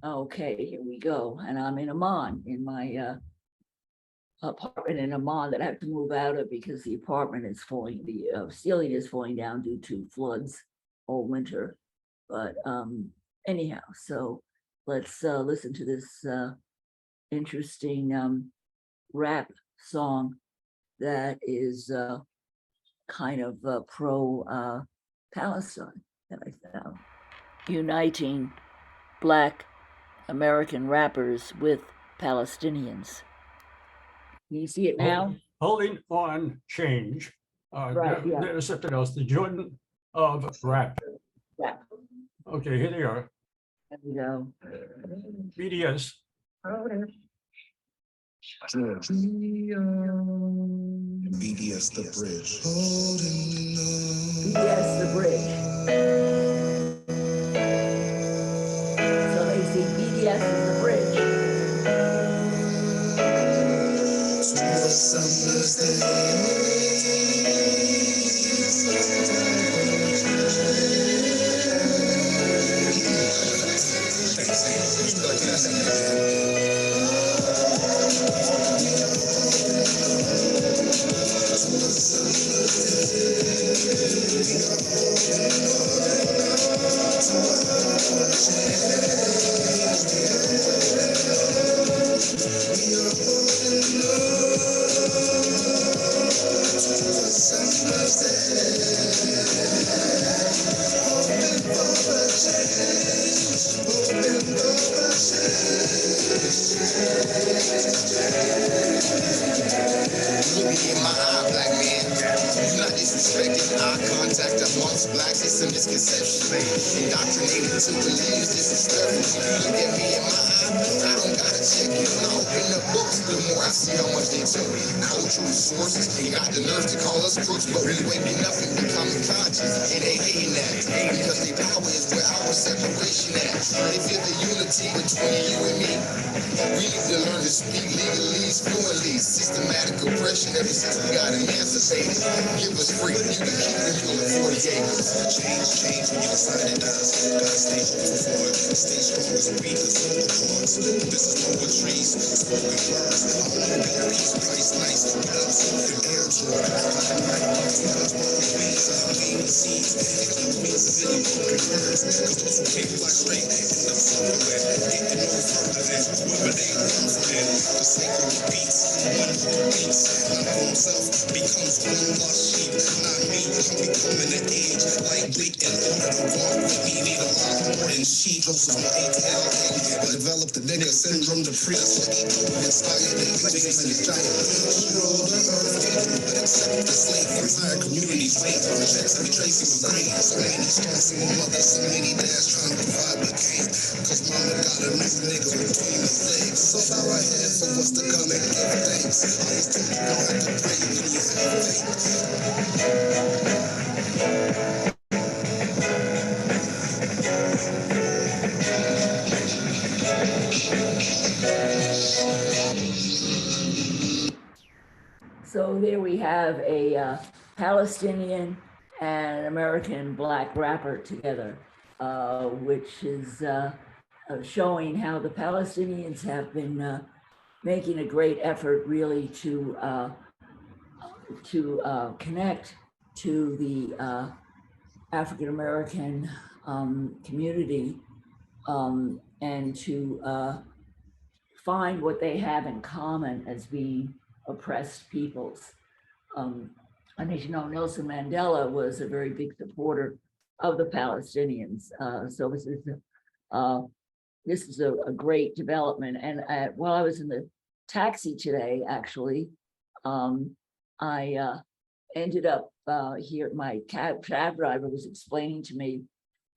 Okay, here we go. And I'm in Amman, in my apartment in Amman that I have to move out of because the apartment is falling, the ceiling is falling down due to floods all winter. But anyhow, so let's listen to this interesting rap song that is kind of pro Palestine that I found. Uniting Black American rappers with Palestinians. Can you see it now? Holding on change. Right, yeah. There's something else. The Jordan of rap. Yeah. Okay, here they are. There we go. BDS. BDS The Bridge. BDS The Bridge. So they see BDS is the bridge. Some misconception, indoctrinated to believe this is stuff. Look at me in my eye, I don't gotta check it. When I open the books, the more I see how much they took. Cultural sources, they got the nerve to call us crooks, but we waking up and becoming conscious. And they hating that, because their power is where our separation at. They feel the unity between you and me. We need to learn to speak legalese, fluently. Systematic oppression ever since we got emancipated. Give us free, you can keep the mule at 40 acres. Change when you decide it does. Gotta stay hopeful for it. Stay strong as a beat, cause vocal cords. This is poetry's spoken words. I wanna be a piece of price nice. But I'm talking air Jordan. Seeds, and keep me as a million broken words. Cause those who came like straight, end up somewhere. Ain't no further than whoever they run for it. The cycle repeats, one heartbeats. My own self becomes one lost sheep. Not me, I'm becoming an age. Lightweight and order to walk with me. Need a lot more than she. Joseph from ATL. I developed the nigga syndrome, the priest. Inspired and witness and giant. Roll the earth, but accept the slave. Entire communities wait for the checks and tracing of grain. So many stars, single mothers, so many dads trying to provide but can't. Cause mama got a new nigga between the legs. So bow our heads for what's to come and give thanks. Always told you don't have to pray when you have faith. So there we have a Palestinian and an American Black rapper together, which is showing how the Palestinians have been making a great effort really to connect to the African American community and to find what they have in common as being oppressed peoples. And as you know, Nelson Mandela was a very big supporter of the Palestinians. So this is a great development. And while I was in the taxi today, actually, I ended up here. My cab driver was explaining to me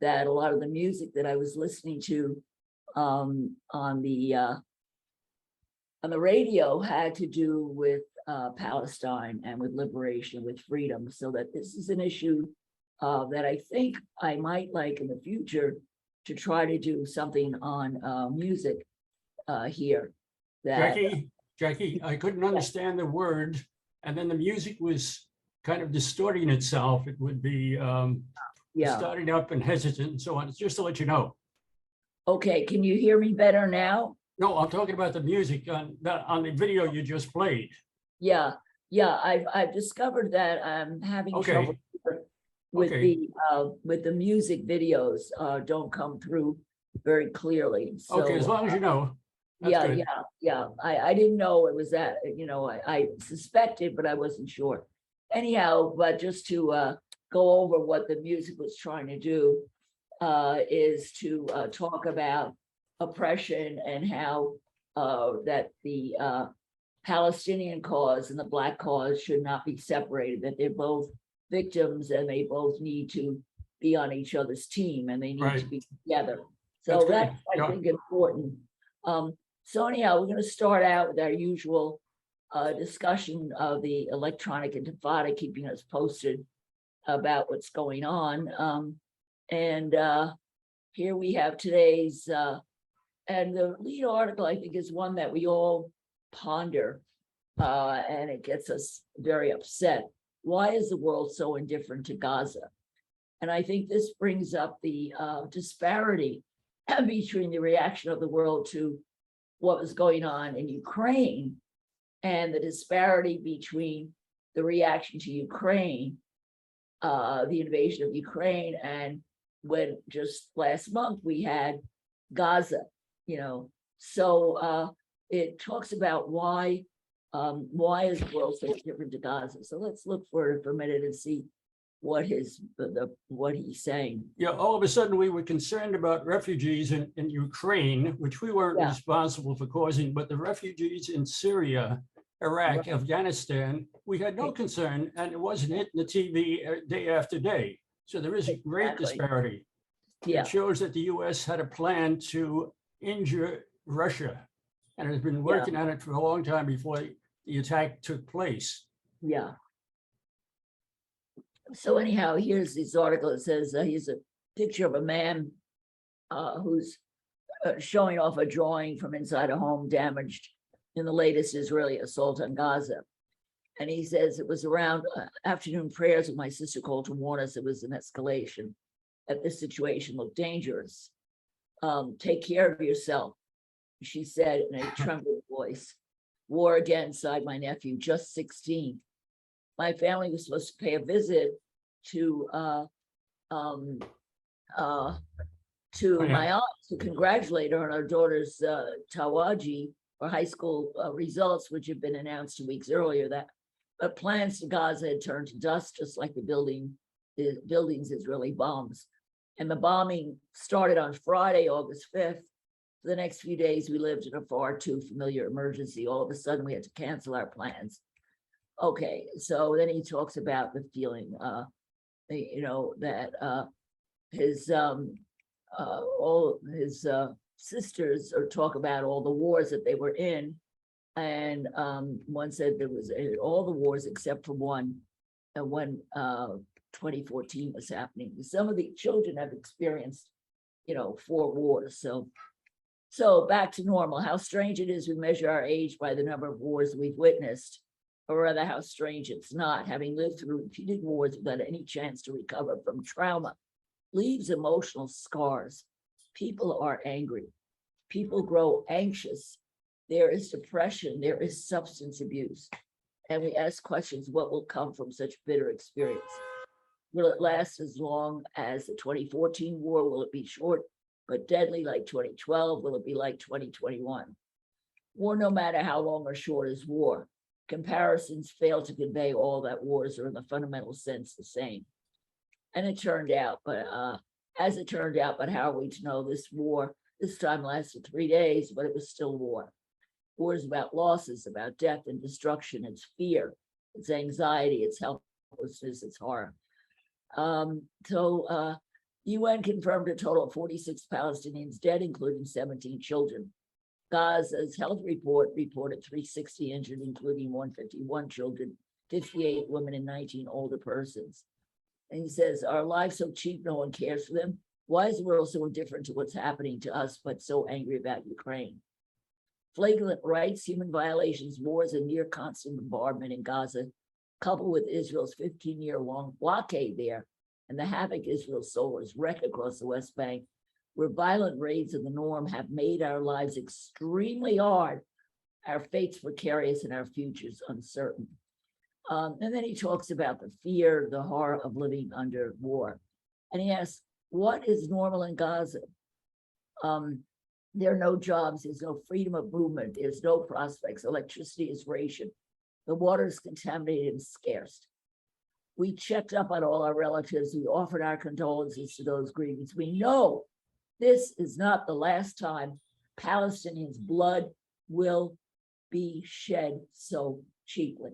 that a lot of the music that I was listening to on the radio had to do with Palestine and with liberation, with freedom. So that this is an issue that I think I might like in the future to try to do something on music here. Jackie, I couldn't understand the word, and then the music was kind of distorting itself. It would be starting up and hesitant and so on. It's just to let you know. Okay, can you hear me better now? No, I'm talking about the music on the video you just played. Yeah, I've discovered that I'm having Okay. trouble with Okay. the music videos don't come through very clearly. So Okay, as long as you know. That's yeah, good. I didn't know it was that, I suspected, but I wasn't sure. Anyhow, but just to go over what the music was trying to do is to talk about oppression and how that the Palestinian cause and the Black cause should not be separated, that they're both victims and they both need to be on each other's team and they need to Right. be together. That's So good. that's, I Yeah. think, important. So anyhow, we're going to start out with our usual discussion of the electronic intifada, keeping us posted about what's going on. And here we have today's, and the lead article, I think, is one that we all ponder, and it gets us very upset. Why is the world so indifferent to Gaza? And I think this brings up the disparity between the reaction of the world to what was going on in Ukraine and the disparity between the reaction to Ukraine, the invasion of Ukraine, and when just last month we had Gaza, So it talks about why is the world so different to Gaza? So let's look for it for a minute and see what what he's saying. Yeah, all of a sudden we were concerned about refugees in Ukraine, which we weren't responsible for causing, but the refugees in Syria, Iraq, Afghanistan, we had no concern, and it wasn't hitting the TV day after day. So there is a great disparity. Yeah. It shows that the US had a plan to injure Russia and has been working on it for a long time before the attack took place. Yeah. So anyhow, here's this article. It says here's a picture of a man who's showing off a drawing from inside a home damaged in the latest Israeli assault on Gaza. And he says it was around afternoon prayers when my sister called to warn us it was an escalation, that this situation looked dangerous. Take care of yourself, she said in a trembling voice. War again, sighed my nephew, just 16. My family was supposed to pay a visit to my aunt to congratulate her on her daughter's Tawaji, or high school results, which had been announced 2 weeks earlier. But plans to Gaza had turned to dust, just like the buildings Israeli bombs. And the bombing started on Friday, August 5th. For the next few days, we lived in a far too familiar emergency. All of a sudden, we had to cancel our plans. Okay, so then he talks about the feeling, that his all his sisters or talk about all the wars that they were in, and one said there was all the wars except for one, and when 2014 was happening. Some of the children have experienced, 4 wars. So back to normal. How strange it is we measure our age by the number of wars we've witnessed, or rather how strange it's not. Having lived through repeated wars without any chance to recover from trauma leaves emotional scars. People are angry. People grow anxious. There is depression. There is substance abuse. And we ask questions, what will come from such bitter experience? Will it last as long as the 2014 war? Will it be short but deadly like 2012? Will it be like 2021? War, no matter how long or short, is war. Comparisons fail to convey all that wars are in the fundamental sense the same. And it turned out, but as it turned out, but how are we to know this war this time lasted 3 days, but it was still war. War is about losses, about death and destruction. It's fear, it's anxiety, it's helplessness, it's horror. UN confirmed a total of 46 Palestinians dead, including 17 children. Gaza's health report reported 360 injured, including 151 children, 58 women, and 19 older persons. And he says, our lives so cheap, no one cares for them. Why is the world so indifferent to what's happening to us, but so angry about Ukraine? Flagrant rights, human violations, wars, and near constant bombardment in Gaza, coupled with Israel's 15-year-long blockade there, and the havoc Israel's soldiers wreak across the West Bank, where violent raids of the norm have made our lives extremely hard, our fates precarious, and our futures uncertain. And then he talks about the fear, the horror of living under war. And he asks, what is normal in Gaza? There are no jobs, there's no freedom of movement, there's no prospects, electricity is rationed, the water is contaminated and scarce. We checked up on all our relatives, we offered our condolences to those grieving. We know this is not the last time Palestinians' blood will be shed so cheaply.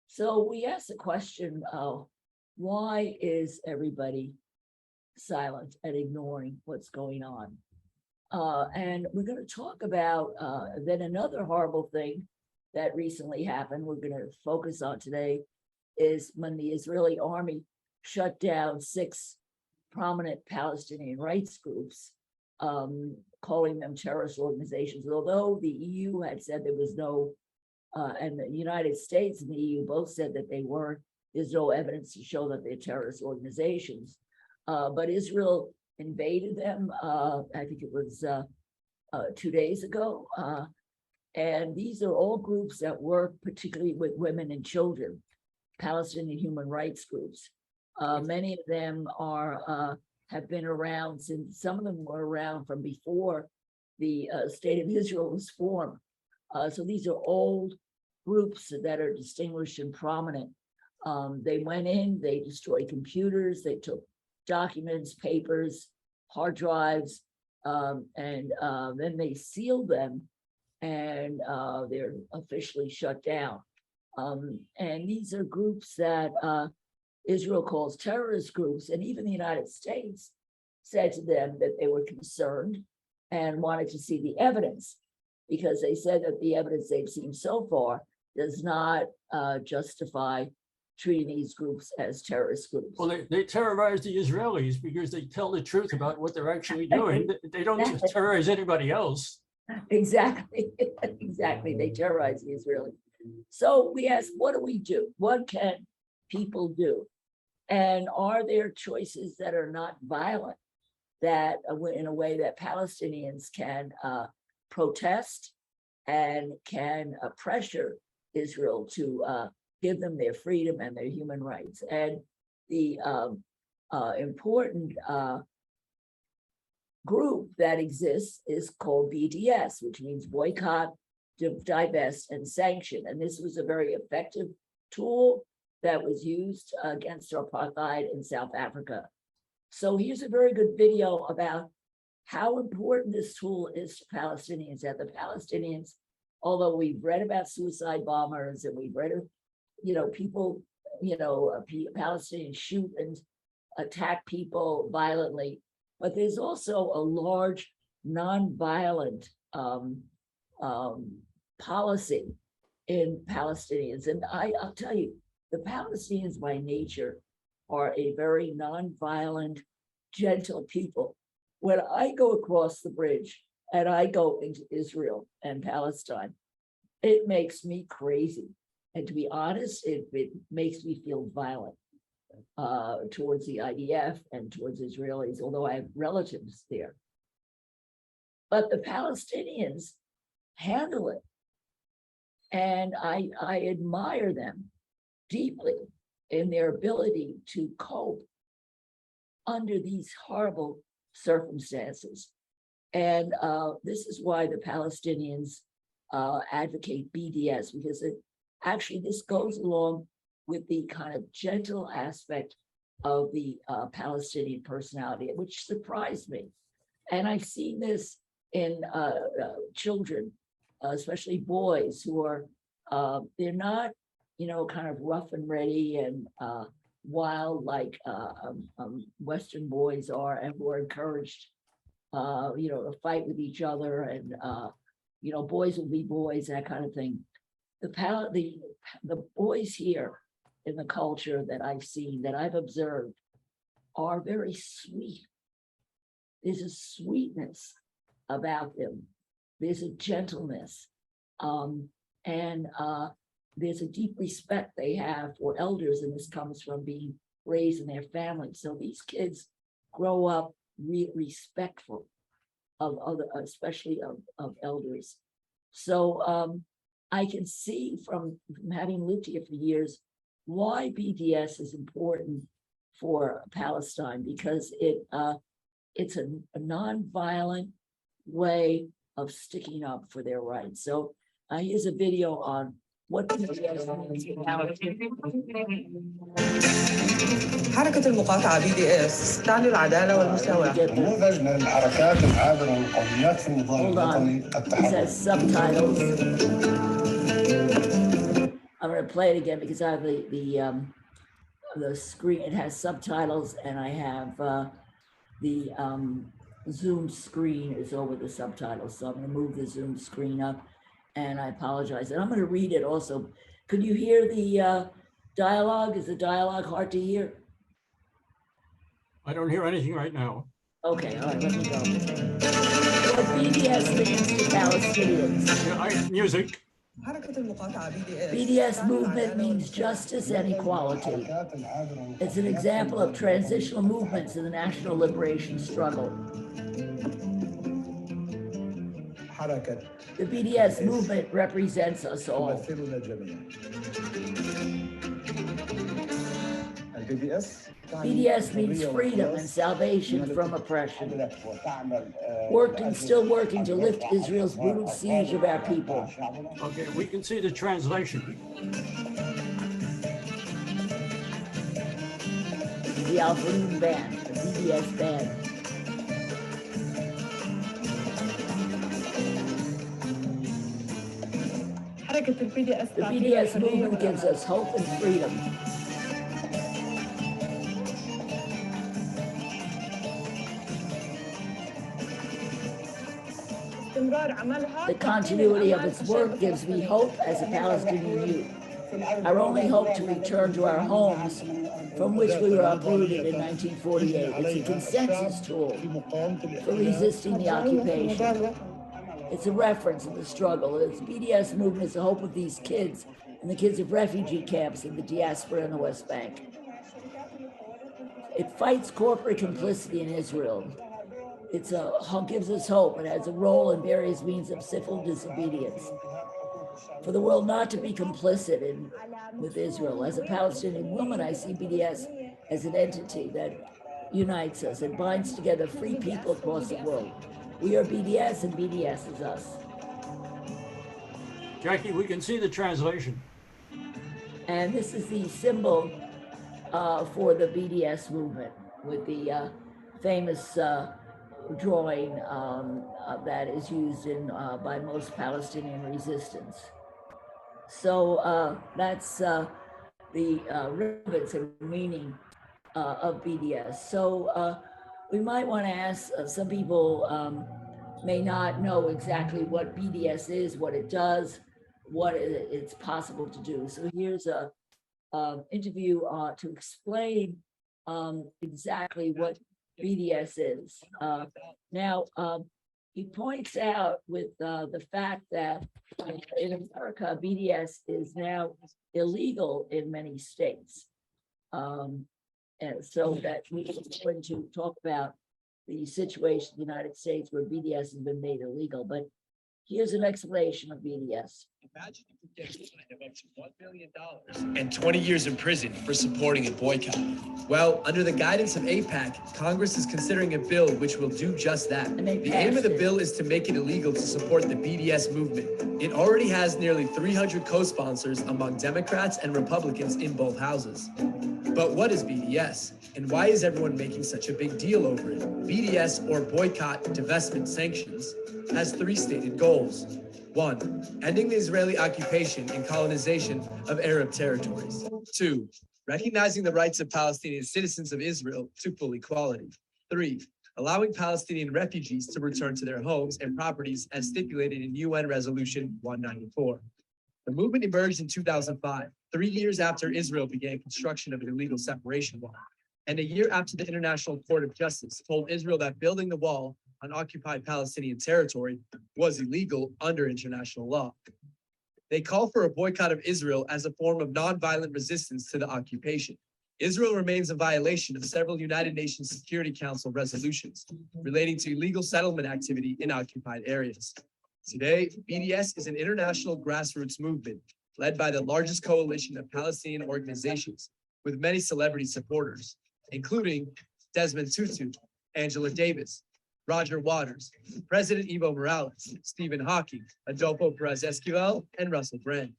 So we asked the question, why is everybody silent and ignoring what's going on? And we're going to talk about then another horrible thing that recently happened, we're going to focus on today, is when the Israeli army shut down 6 prominent Palestinian rights groups, calling them terrorist organizations, although the EU had said there was no, and the United States and the EU both said that they weren't. There's no evidence to show that they're terrorist organizations. But Israel invaded them, I think it was 2 days ago. And these are all groups that work particularly with women and children, Palestinian human rights groups. Many of them are have been around since, some of them were around from before the State of Israel was formed. So these are old groups that are distinguished and prominent. They went in, they destroyed computers, they took documents, papers, hard drives, and then they sealed them, and they're officially shut down. And these are groups that Israel calls terrorist groups, and even the United States said to them that they were concerned and wanted to see the evidence, because they said that the evidence they've seen so far does not justify treating these groups as terrorist groups. Well, they terrorize the Israelis because they tell the truth about what they're actually doing. They don't terrorize anybody else. Exactly, exactly. They terrorize the Israelis. So we ask, what do we do? What can people do? And are there choices that are not violent, that in a way that Palestinians can protest and can pressure Israel to give them their freedom and their human rights? And the important group that exists is called BDS, which means boycott, divest, and sanction. And this was a very effective tool that was used against apartheid in South Africa. So here's a very good video about how important this tool is to Palestinians. That the Palestinians, although we've read about suicide bombers and we've read of, people, Palestinians shoot and attack people violently, but there's also a large nonviolent policy in Palestinians. And I'll tell you, the Palestinians by nature are a very nonviolent, gentle people. When I go across the bridge and I go into Israel and Palestine, it makes me crazy. And to be honest, it makes me feel violent towards the IDF and towards Israelis, although I have relatives there. But the Palestinians handle it. And I admire them deeply in their ability to cope under these horrible circumstances. And this is why the Palestinians advocate BDS, because this goes along with the kind of gentle aspect of the Palestinian personality, which surprised me. And I've seen this in children, especially boys who are, they're not, kind of rough and ready and wild like Western boys are, and who are encouraged, to fight with each other, and boys will be boys, that kind of thing. The boys here in the culture that I've seen, that I've observed, are very sweet. There's a sweetness about them. There's a gentleness, and there's a deep respect they have for elders, and this comes from being raised in their family. So these kids grow up respectful of other, especially of elders. So I can see from having lived here for years why BDS is important for Palestine, because it's a nonviolent way of sticking up for their rights. So here's a video on what BDS means to Palestine. حركة المقاطعة BDS تعني العدالة والمساواة. نموذج للحركات العابرة والقوميات في النضال الوطني التحرري. Subtitles. I'm going to play it again because I have the screen. It has subtitles, and I have the Zoom screen is over the subtitles. So I'm going to move the Zoom screen up, and I apologize. And I'm going to read it also. Could you hear the dialogue? Is the dialogue hard to hear? I don't hear anything right now. Okay, all right, let me go. What BDS means to Palestinians. Yeah, music. BDS movement means justice and equality. It's an example of transitional movements in the national liberation struggle. The BDS movement represents us all. BDS means freedom and salvation from oppression. Still working to lift Israel's brutal siege of our people. Okay, we can see the translation. The Al-Faroon band, the BDS band. The BDS movement gives us hope and freedom. The continuity of its work gives me hope as a Palestinian youth. Our only hope to return to our homes from which we were uprooted in 1948. It's a consensus tool for resisting the occupation. It's a reference in the struggle. The BDS movement is the hope of these kids and the kids of refugee camps in the diaspora in the West Bank. It fights corporate complicity in Israel. It gives us hope. It has a role in various means of civil disobedience. For the world not to be complicit with Israel. As a Palestinian woman, I see BDS as an entity that unites us and binds together free people across the world. We are BDS and BDS is us. Jackie, we can see the translation. And this is the symbol for the BDS movement with the famous drawing that is used by most Palestinian resistance. So that's the relevance and meaning of BDS. So we might want to ask, some people may not know exactly what BDS is, what it does, what it's possible to do. So here's a interview to explain exactly what BDS is. Now, he points out with the fact that in America, BDS is now illegal in many states. And so that we're going to talk about the situation in the United States where BDS has been made illegal. But here's an explanation of BDS. Imagine you could get fined of up to $1 million and 20 years in prison for supporting a boycott. Well, under the guidance of AIPAC, Congress is considering a bill which will do just that. The aim of the bill is to make it illegal to support the BDS movement. It already has nearly 300 co-sponsors among Democrats and Republicans in both houses. But what is BDS? And why is everyone making such a big deal over it? BDS, or Boycott, Divestment, Sanctions, has three stated goals. 1, ending the Israeli occupation and colonization of Arab territories. 2, recognizing the rights of Palestinian citizens of Israel to full equality. 3, allowing Palestinian refugees to return to their homes and properties as stipulated in UN Resolution 194. The movement emerged in 2005, 3 years after Israel began construction of an illegal separation wall, and a year after the International Court of Justice told Israel that building the wall on occupied Palestinian territory was illegal under international law. They call for a boycott of Israel as a form of nonviolent resistance to the occupation. Israel remains in violation of several United Nations Security Council resolutions relating to illegal settlement activity in occupied areas. Today, BDS is an international grassroots movement led by the largest coalition of Palestinian organizations with many celebrity supporters, including Desmond Tutu, Angela Davis, Roger Waters, President Evo Morales, Stephen Hawking, Adolfo Perez Esquivel, and Russell Brand.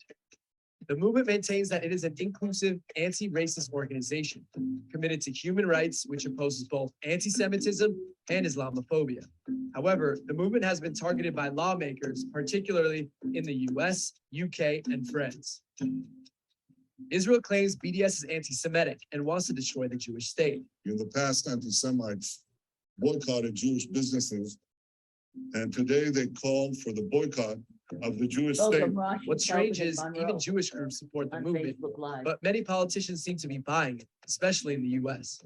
The movement maintains that it is an inclusive, anti-racist organization committed to human rights, which opposes both anti-Semitism and Islamophobia. However, the movement has been targeted by lawmakers, particularly in the US, UK, and France. Israel claims BDS is anti-Semitic and wants to destroy the Jewish state. In the past, anti-Semites boycotted Jewish businesses, and today they called for the boycott of the Jewish state. What's strange is even Jewish groups support the movement, but many politicians seem to be buying it, especially in the US.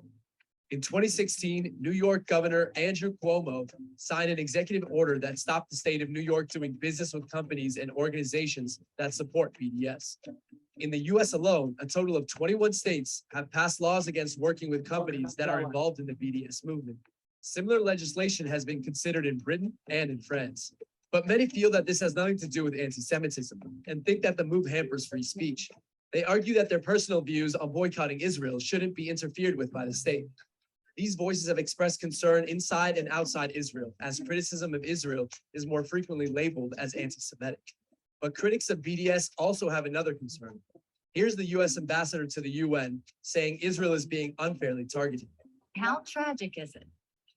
In 2016, New York Governor Andrew Cuomo signed an executive order that stopped the state of New York doing business with companies and organizations that support BDS. In the US alone, a total of 21 states have passed laws against working with companies that are involved in the BDS movement. Similar legislation has been considered in Britain and in France. But many feel that this has nothing to do with anti-Semitism and think that the move hampers free speech. They argue that their personal views on boycotting Israel shouldn't be interfered with by the state. These voices have expressed concern inside and outside Israel, as criticism of Israel is more frequently labeled as anti-Semitic. But critics of BDS also have another concern. Here's the US ambassador to the UN saying Israel is being unfairly targeted. How tragic is it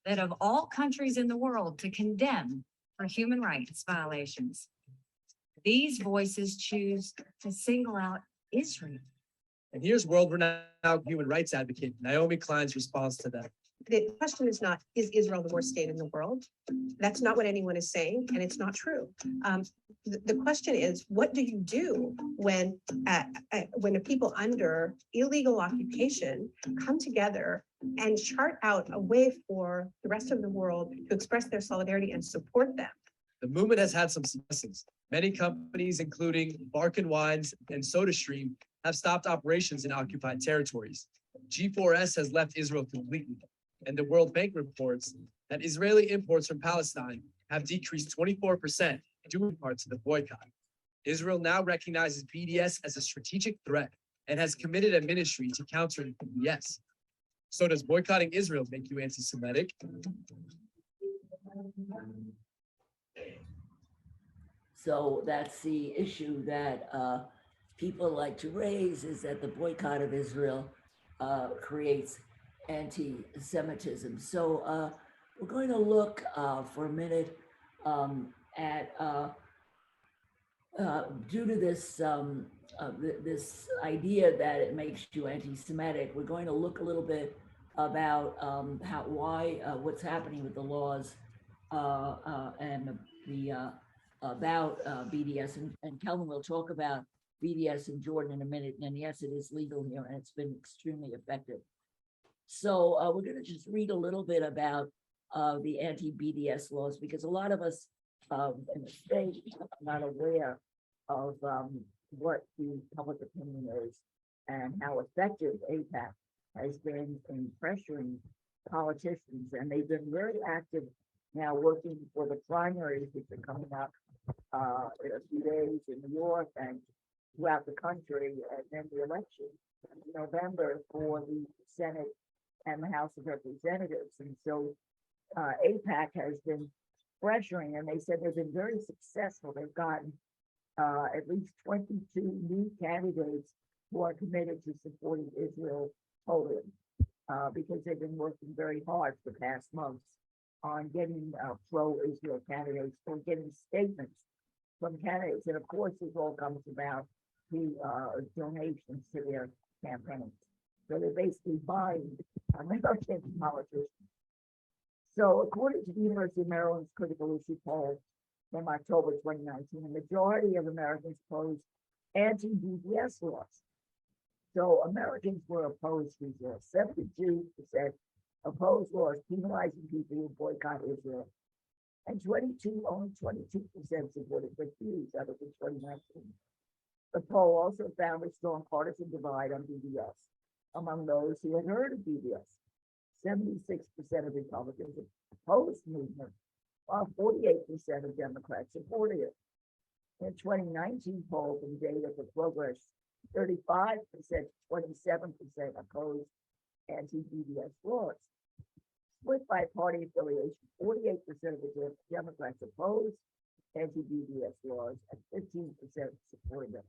that of all countries in the world to condemn for human rights violations, these voices choose to single out Israel? And here's world-renowned human rights advocate Naomi Klein's response to that. The question is not, is Israel the worst state in the world? That's not what anyone is saying, and it's not true. The question is, what do you do when a people under illegal occupation come together and chart out a way for the rest of the world to express their solidarity and support them? The movement has had some successes. Many companies, including Barkin Wines and SodaStream, have stopped operations in occupied territories. G4S has left Israel completely. And the World Bank reports that Israeli imports from Palestine have decreased 24% due in part to the boycott. Israel now recognizes BDS as a strategic threat and has committed a ministry to counter BDS. So does boycotting Israel make you anti-Semitic? So that's the issue that people like to raise, is that the boycott of Israel creates anti-Semitism. So we're going to look for a minute at, due to this this idea that it makes you anti-Semitic, we're going to look a little bit about what's happening with the laws and the about BDS, and Kelvin will talk about BDS in Jordan in a minute. And yes, it is legal here, and it's been extremely effective. So we're going to just read a little bit about the anti-BDS laws, because a lot of us in the state are not aware of what the public opinion is and how effective AIPAC has been in pressuring politicians. And they've been very active now working for the primaries, which are coming up in a few days in New York and throughout the country, and then the election in November for the Senate and the House of Representatives. And so AIPAC has been pressuring, and they said they've been very successful. They've gotten at least 22 new candidates who are committed to supporting Israel totally, because they've been working very hard for the past months on getting pro-Israel candidates, or getting statements from candidates. And of course, this all comes about the donations to their campaigns. So they're basically buying American politicians. So according to the University of Maryland's critical issue poll from October 2019, the majority of Americans opposed anti-BDS laws. So Americans were opposed to these laws. 72% opposed laws penalizing people who boycott Israel. And only 22% supported refused out of the 2019. The poll also found a strong partisan divide on BDS. among those who had heard of BDS. 76% of Republicans opposed movement, while 48% of Democrats supported it. In 2019 poll from Data for Progress, 35% to 27% opposed anti-BDS laws. Split by party affiliation, 48% of the Democrats opposed anti-BDS laws and 15% supported them.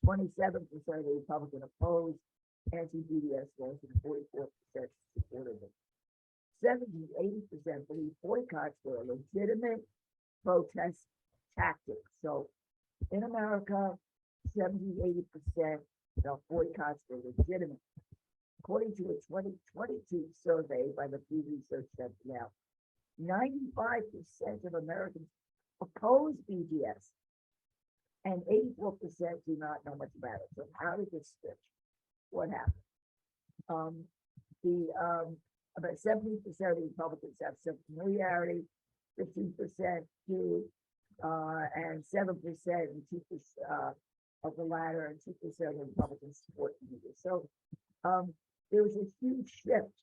27% of the Republicans opposed anti-BDS laws and 44% supported them. 70-80% believe boycotts were a legitimate protest tactic. So in America, 70-80% of boycotts were legitimate. According to a 2022 survey by the Pew Research Center now, 95% of Americans oppose BDS and 84% do not know much about it. So how did this switch? What happened? About 70% of the Republicans have some familiarity, 15% do, and 7% and 2% of the latter, and 2% of the Republicans support media. So there was a huge shift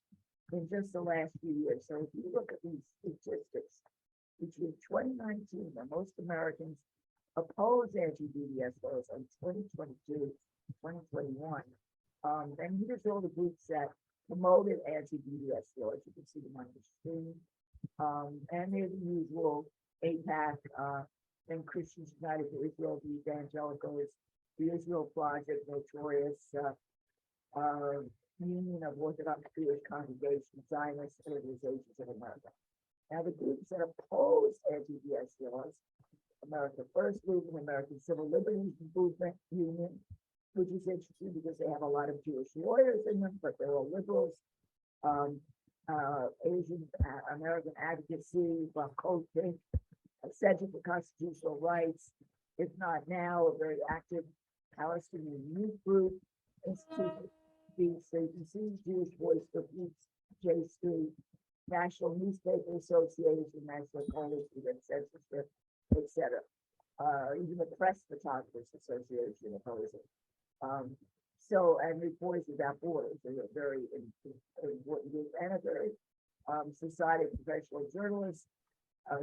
in just the last few years. So if you look at these statistics, between 2019, when most Americans opposed anti-BDS laws in 2022, 2021, and here's all the groups that promoted anti-BDS laws. You can see them on the screen. And they're the usual AIPAC, and Christians United for Israel, the Evangelicals, the Israel Project, Notorious, Union of Orthodox Jewish Congregations, Zionist Organizations of America. Now, the groups that opposed anti-BDS laws, America First Movement, American Civil Liberties Movement Union, which is interesting because they have a lot of Jewish lawyers in them, but they're all liberals. Asian American Advocacy, Center for Constitutional Rights, if not now, a very active Palestinian youth group, Institute BCC, Jewish Voice for Peace, J Street, National Newspaper Association, National Coalition Against Censorship, etc. Even the Press Photographers Association opposes it. And Reporters Without Borders is a very important group, and a very Society of Professional Journalists,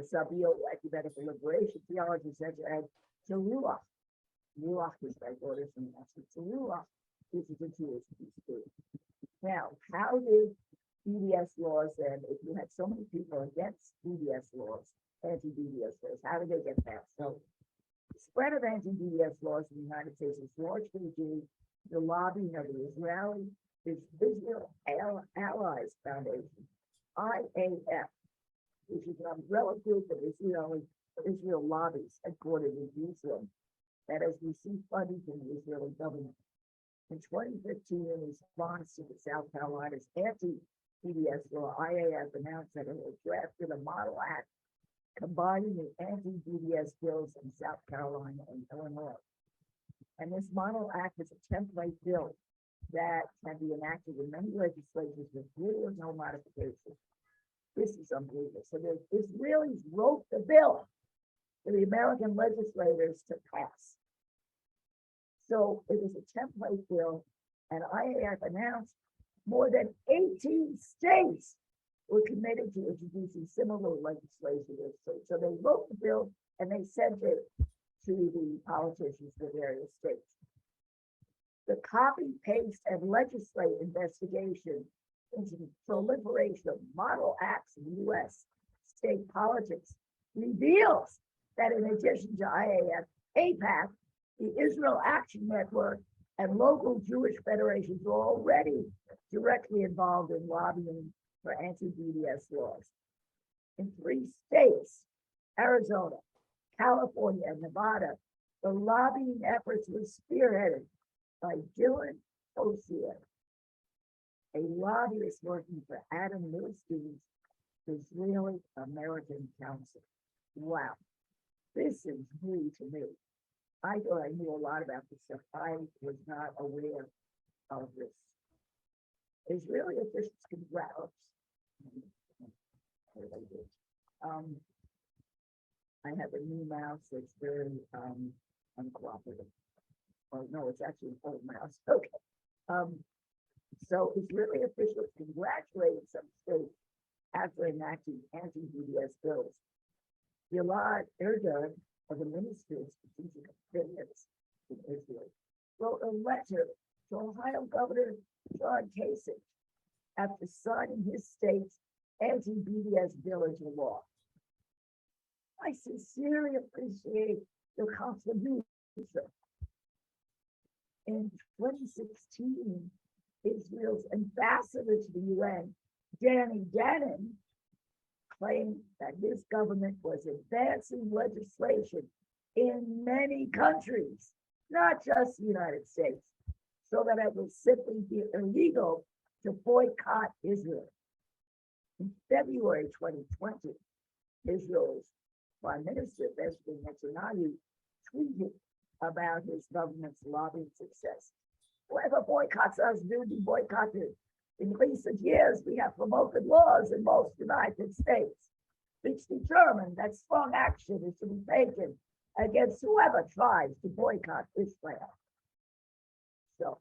Sabio Ecumenical Liberation Theology Center, and Teruah. Ruach is my daughter's name, that's Teruah, which is a Jewish peace group. Now, how did BDS laws, and if you had so many people against BDS laws, anti-BDS laws, how did they get passed? So, the spread of anti-BDS laws in the United States is largely due to the lobbying of the Israel Allies Foundation, IAF, which is an umbrella group of Israel lobbies headquartered in Jerusalem that has received funding from the Israeli government. In 2015, in response to the South Carolina's anti-BDS law, IAF announced that it had drafted a model act combining the anti-BDS bills in South Carolina and Illinois. And this model act is a template bill that can be enacted in many legislatures with little or no modification. This is unbelievable. So the Israelis wrote the bill for the American legislators to pass. So it was a template bill, and IAF announced more than 18 states were committed to introducing similar legislation. So they wrote the bill and they sent it to the politicians in various states. The copy, paste, and legislate investigation into the proliferation of model acts in U.S. state politics reveals that in addition to IAF, AIPAC, the Israel Action Network, and local Jewish federations are already directly involved in lobbying for anti-BDS laws. In 3 states, Arizona, California, and Nevada, the lobbying efforts were spearheaded by Dylan Osier, a lobbyist working for Adam Milstein's Israeli American Council. Wow, this is new to me. I thought I knew a lot about this stuff. I was not aware of this. Israeli officials can grasp. I have a new mouse that's very uncooperative. Oh no, it's actually an old mouse. Okay. So Israeli officials congratulated some states after enacting anti-BDS bills. Gilad Erdan of the Ministry of Strategic Affairs in Israel wrote a letter to Ohio Governor John Kasich after signing his state's anti-BDS bill into law. I sincerely appreciate your contribution. In 2016, Israel's ambassador to the UN, Danny Danon, claimed that his government was advancing legislation in many countries, not just the United States, so that it would simply be illegal to boycott Israel. In February 2020, Israel's Prime Minister Benjamin Netanyahu tweeted about his government's lobbying success. Whoever boycotts us will be boycotted. In recent years, we have promoted laws in most United States, which determine that strong action is to be taken against whoever tries to boycott Israel. So,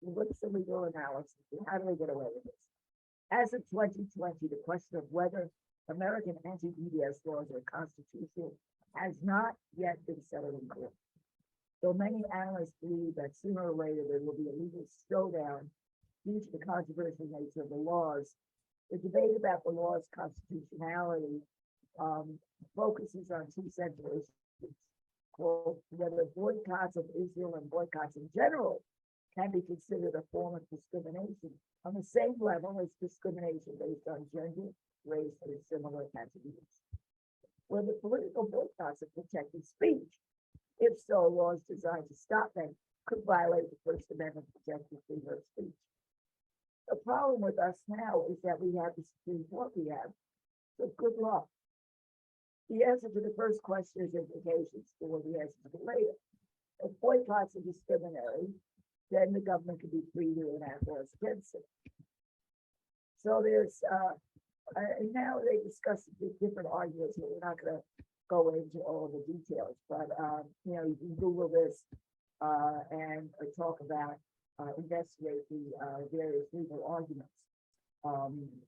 what's the legal analysis? How do we get away with this? As of 2020, the question of whether American anti-BDS laws are constitutional has not yet been settled in court. Though many analysts believe that sooner or later there will be a legal showdown due to the controversial nature of the laws, the debate about the law's constitutionality focuses on two central issues. Quote, whether boycotts of Israel and boycotts in general can be considered a form of discrimination on the same level as discrimination based on gender, race, and similar attributes. Whether political boycotts are protected speech. If so, laws designed to stop them could violate the First Amendment protected freedom of speech. The problem with us now is that we have the Supreme Court we have, so good luck. The answer to the first question is implications for the answer to the later. If boycotts are discriminatory, then the government can be free to enact laws against it. So there's, and now they discuss the different arguments, but we're not going to go into all the details, but you know, you can Google this and talk about, investigate the various legal arguments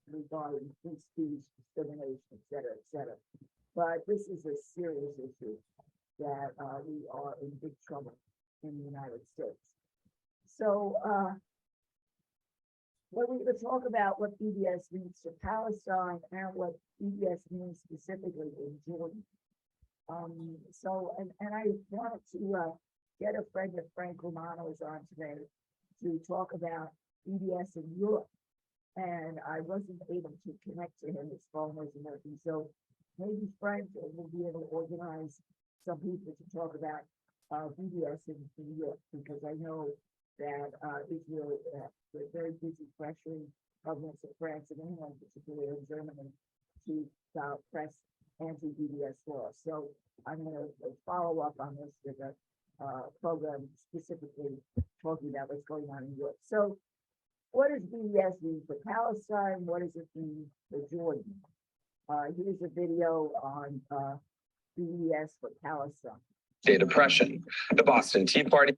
regarding free speech, discrimination, et cetera, But this is a serious issue that we are in big trouble in the United States. So we're going to talk about what BDS means to Palestine and what BDS means specifically in Jordan. And I wanted to get a friend of Frank Romano's on today to talk about BDS in Europe. And I wasn't able to connect to him, his phone wasn't working. So maybe Frank will be able to organize some people to talk about BDS in Europe, because I know that Israel, they're very busy pressuring governments of France and England, particularly in Germany, to press anti-BDS laws. So I'm going to follow up on this with a program specifically talking about what's going on in Europe. So what does BDS mean for Palestine? What does it mean for Jordan? Here's a video on BDS for Palestine. State oppression. The Boston Tea Party.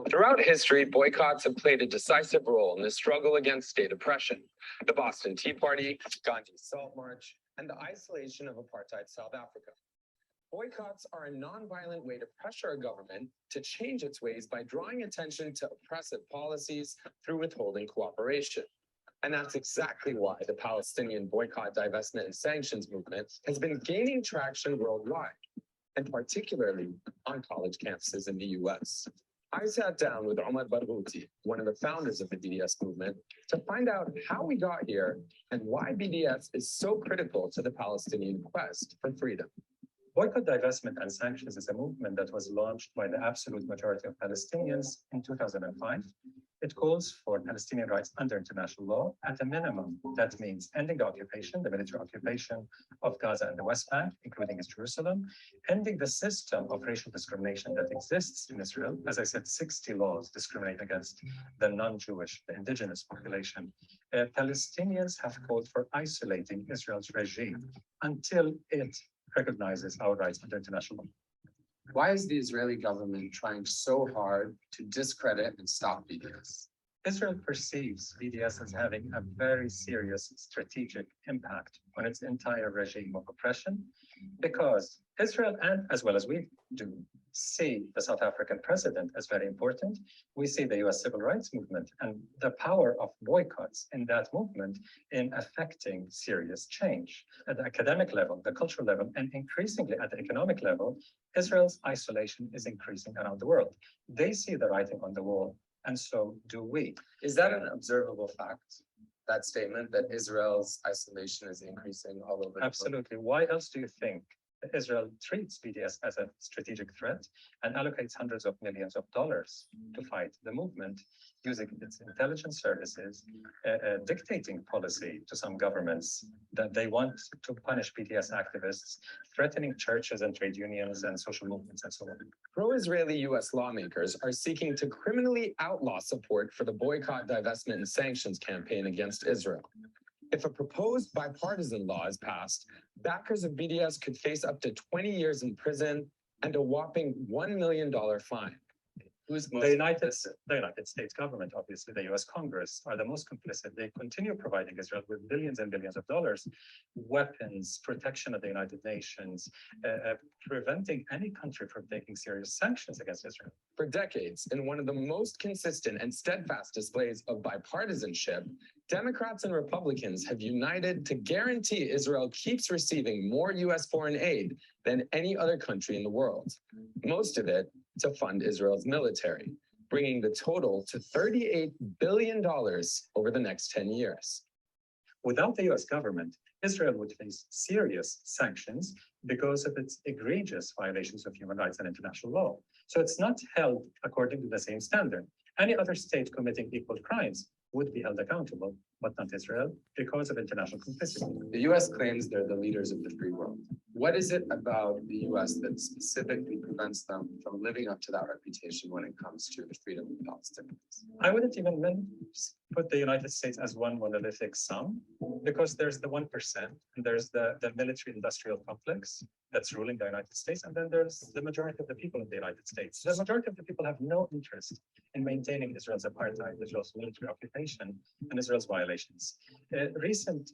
Throughout history, boycotts have played a decisive role in the struggle against state oppression. The Boston Tea Party, Gandhi's Salt March, and the isolation of apartheid South Africa. Boycotts are a nonviolent way to pressure a government to change its ways by drawing attention to oppressive policies through withholding cooperation. And that's exactly why the Palestinian boycott, divestment, and sanctions movement has been gaining traction worldwide, and particularly on college campuses in the US. I sat down with Omar Barghouti, one of the founders of the BDS movement, to find out how we got here and why BDS is so critical to the Palestinian quest for freedom. Boycott, divestment, and sanctions is a movement that was launched by the absolute majority of Palestinians in 2005. It calls for Palestinian rights under international law. At a minimum, that means ending the occupation, the military occupation of Gaza and the West Bank, including East Jerusalem, ending the system of racial discrimination that exists in Israel. As I said, 60 laws discriminate against the non-Jewish, the indigenous population. Palestinians have called for isolating Israel's regime until it recognizes our rights under international law. Why is the Israeli government trying so hard to discredit and stop BDS? Israel perceives BDS as having a very serious strategic impact on its entire regime of oppression, because Israel, and as well as we do, see the South African president as very important. We see the US civil rights movement and the power of boycotts in that movement in affecting serious change at the academic level, the cultural level, and increasingly at the economic level. Israel's isolation is increasing around the world. They see the writing on the wall, and so do we. Is that an observable fact? That statement that Israel's isolation is increasing all over the world? Absolutely. Why else do you think Israel treats BDS as a strategic threat and allocates hundreds of millions of dollars to fight the movement, using its intelligence services, dictating policy to some governments that they want to punish BDS activists, threatening churches and trade unions and social movements and so on? Pro-Israeli U.S. lawmakers are seeking to criminally outlaw support for the boycott, divestment, and sanctions campaign against Israel. If a proposed bipartisan law is passed, backers of BDS could face up to 20 years in prison and a whopping $1 million fine. The United States government, obviously the US Congress, are the most complicit. They continue providing Israel with billions and billions of dollars, weapons, protection of the United Nations, preventing any country from taking serious sanctions against Israel. For decades, in one of the most consistent and steadfast displays of bipartisanship, Democrats and Republicans have united to guarantee Israel keeps receiving more US foreign aid than any other country in the world. Most of it to fund Israel's military, bringing the total to $38 billion over the next 10 years. Without the US government, Israel would face serious sanctions because of its egregious violations of human rights and international law. So it's not held according to the same standard. Any other state committing equal crimes would be held accountable, but not Israel, because of international complicity. The U.S. claims they're the leaders of the free world. What is it about the U.S. that specifically prevents them from living up to that reputation when it comes to the freedom of Palestinians? I wouldn't even put the United States as one monolithic sum, because there's the 1%, and there's the military-industrial complex that's ruling the United States, and then there's the majority of the people in the United States. The majority of the people have no interest in maintaining Israel's apartheid, Israel's military occupation, and Israel's violations. Recent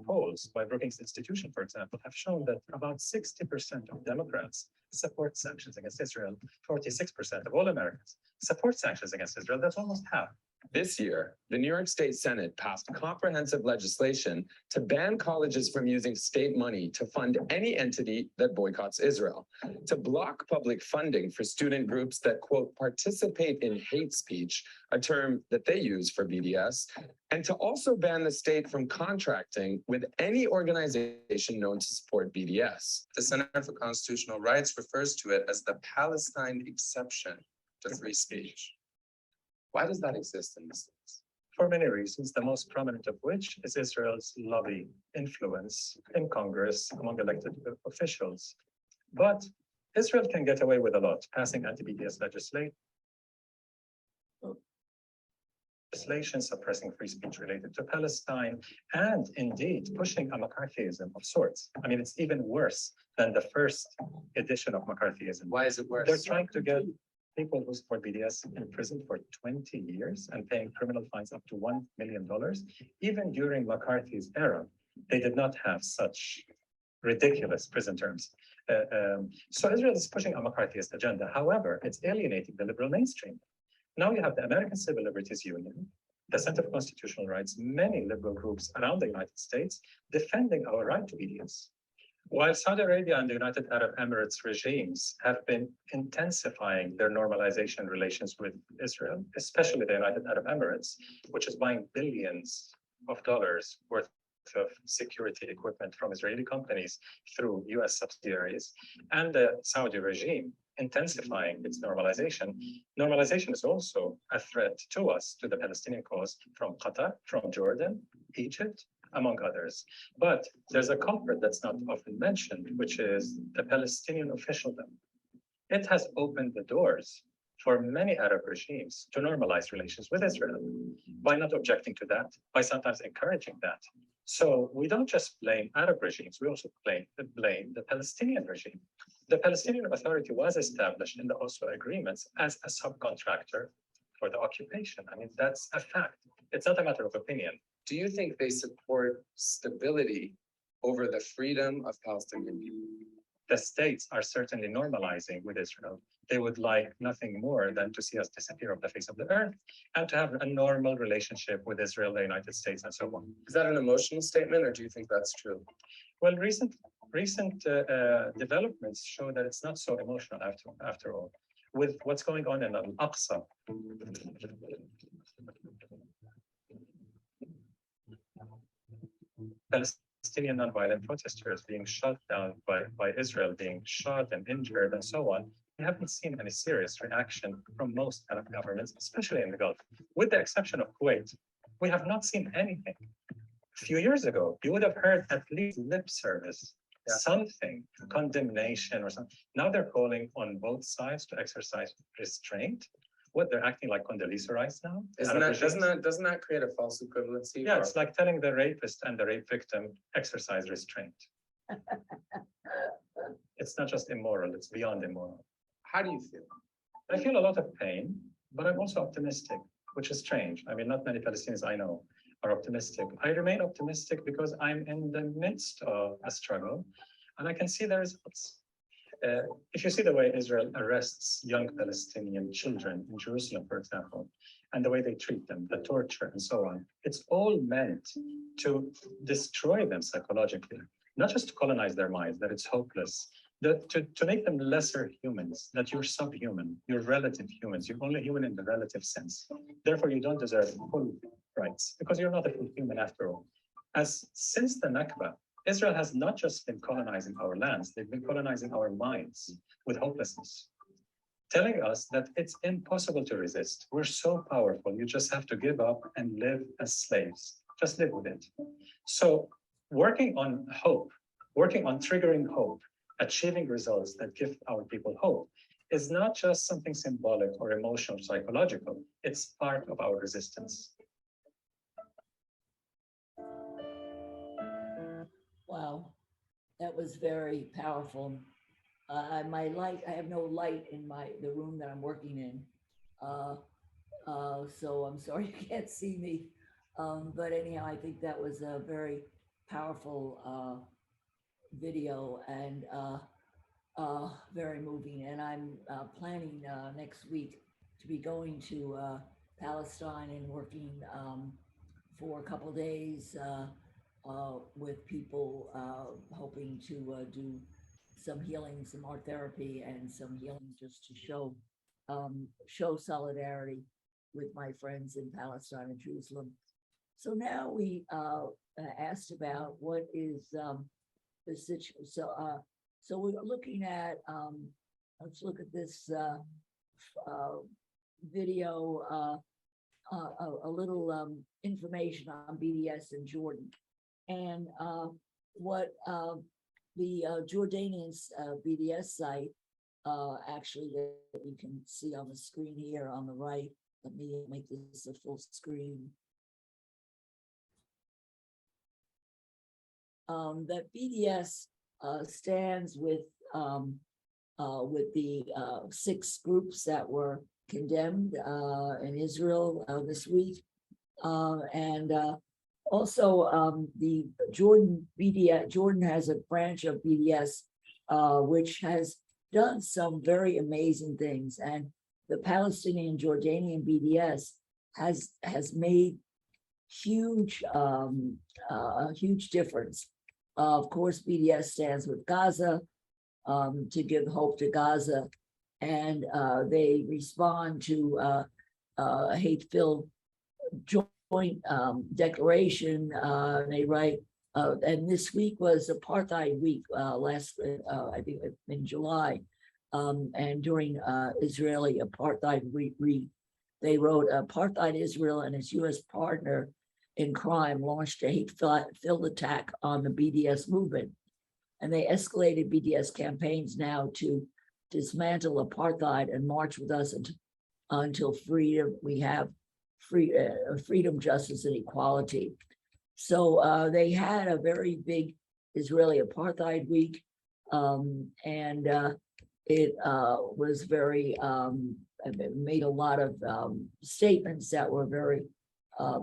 polls by Brookings Institution, for example, have shown that about 60% of Democrats support sanctions against Israel. 46% of all Americans support sanctions against Israel. That's almost half. This year, the New York State Senate passed comprehensive legislation to ban colleges from using state money to fund any entity that boycotts Israel, to block public funding for student groups that, quote, participate in hate speech, a term that they use for BDS, and to also ban the state from contracting with any organization known to support BDS. The Center for Constitutional Rights refers to it as the Palestine exception to free speech. Why does that exist in the States? For many reasons, the most prominent of which is Israel's lobby influence in Congress among elected officials. But Israel can get away with a lot, passing anti-BDS legislation, suppressing free speech related to Palestine, and indeed pushing a McCarthyism of sorts. I mean, it's even worse than the first edition of McCarthyism. Why is it worse? They're trying to get people who support BDS in prison for 20 years and paying criminal fines up to $1 million. Even during McCarthy's era, they did not have such ridiculous prison terms. So Israel is pushing a McCarthyist agenda. However, it's alienating the liberal mainstream. Now you have the American Civil Liberties Union, the Center for Constitutional Rights, many liberal groups around the United States defending our right to BDS. While Saudi Arabia and the United Arab Emirates regimes have been intensifying their normalization relations with Israel, especially the United Arab Emirates, which is buying billions of dollars worth of security equipment from Israeli companies through US subsidiaries, and the Saudi regime intensifying its normalization. Normalization is also a threat to us, to the Palestinian cause, from Qatar, from Jordan, Egypt, among others. But there's a culprit that's not often mentioned, which is the Palestinian officialdom. It has opened the doors for many Arab regimes to normalize relations with Israel by not objecting to that, by sometimes encouraging that. So we don't just blame Arab regimes, we also blame the Palestinian regime. The Palestinian Authority was established in the Oslo agreements as a subcontractor for the occupation. I mean, that's a fact. It's not a matter of opinion. Do you think they support stability over the freedom of Palestinian people? The states are certainly normalizing with Israel. They would like nothing more than to see us disappear off the face of the earth and to have a normal relationship with Israel, the United States, and so on. Is that an emotional statement, or do you think that's true? Well, recent developments show that it's not so emotional after all. With what's going on in Al-Aqsa, Palestinian nonviolent protesters being shot down by Israel, being shot and injured and so on, we haven't seen any serious reaction from most Arab governments, especially in the Gulf. With the exception of Kuwait, we have not seen anything. A few years ago, you would have heard at least lip service, something, condemnation or something. Now they're calling on both sides to exercise restraint. What, they're acting like Condoleezza Rice now? Doesn't that create a false equivalency? Yeah, it's like telling the rapist and the rape victim, exercise restraint. It's not just immoral, it's beyond immoral. How do you feel? I feel a lot of pain, but I'm also optimistic, which is strange. I mean, not many Palestinians I know are optimistic. I remain optimistic because I'm in the midst of a struggle and I can see the results. If you see the way Israel arrests young Palestinian children in Jerusalem, for example, and the way they treat them, the torture and so on, it's all meant to destroy them psychologically, not just to colonize their minds, that it's hopeless, to make them lesser humans, that you're subhuman, you're relative humans, you're only human in the relative sense. Therefore, you don't deserve full rights because you're not a full human after all. Since the Nakba, Israel has not just been colonizing our lands, they've been colonizing our minds with hopelessness, telling us that it's impossible to resist. We're so powerful, you just have to give up and live as slaves. Just live with it. So working on hope, working on triggering hope, achieving results that give our people hope is not just something symbolic or emotional, psychological, it's part of our resistance. Wow, that was very powerful. I have no light in the room that I'm working in. So I'm sorry you can't see me. But anyhow, I think that was a very powerful video and very moving. And I'm planning next week to be going to Palestine and working for a couple days with people hoping to do some healing, some art therapy, and some healing just to show solidarity with my friends in Palestine and Jerusalem. So now we asked about what is the situation. So we're looking at, let's look at this video, a little information on BDS and Jordan. And what the Jordanian BDS site, actually, that you can see on the screen here on the right. Let me make this a full screen. That BDS stands with the 6 groups that were condemned in Israel this week, and also the Jordan BDS. Jordan has a branch of BDS which has done some very amazing things, and the Palestinian Jordanian BDS has made huge huge difference. Of course, BDS stands with Gaza to give hope to Gaza, and they respond to hate-filled joint declaration. They write, and this week was Apartheid Week, last I think in July, and during Israeli Apartheid Week, they wrote, "Apartheid Israel and its U.S. partner in crime launched a hate-filled attack on the BDS movement." And they escalated BDS campaigns now to dismantle apartheid and march with us until freedom. We have freedom, justice, and equality. So they had a very big Israeli Apartheid Week, and it was very, it made a lot of statements that were very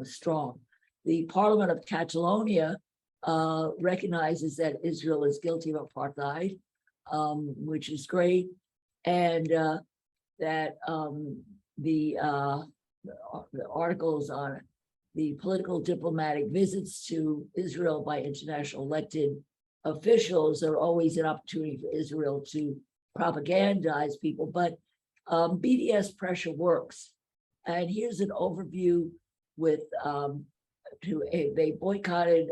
strong. The Parliament of Catalonia recognizes that Israel is guilty of apartheid, which is great, and that the articles on the political diplomatic visits to Israel by international elected officials are always an opportunity for Israel to propagandize people, but BDS pressure works. And here's an overview with they boycotted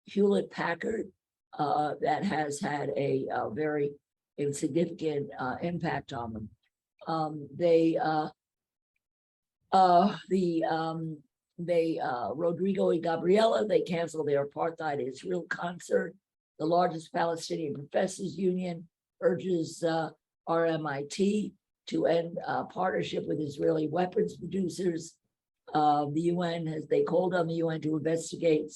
Hewlett Packard that has had a very significant impact on them. Rodrigo and Gabriela, they canceled their apartheid Israel concert. The largest Palestinian professors union urges RMIT to end partnership with Israeli weapons producers. The UN they called on the UN to investigate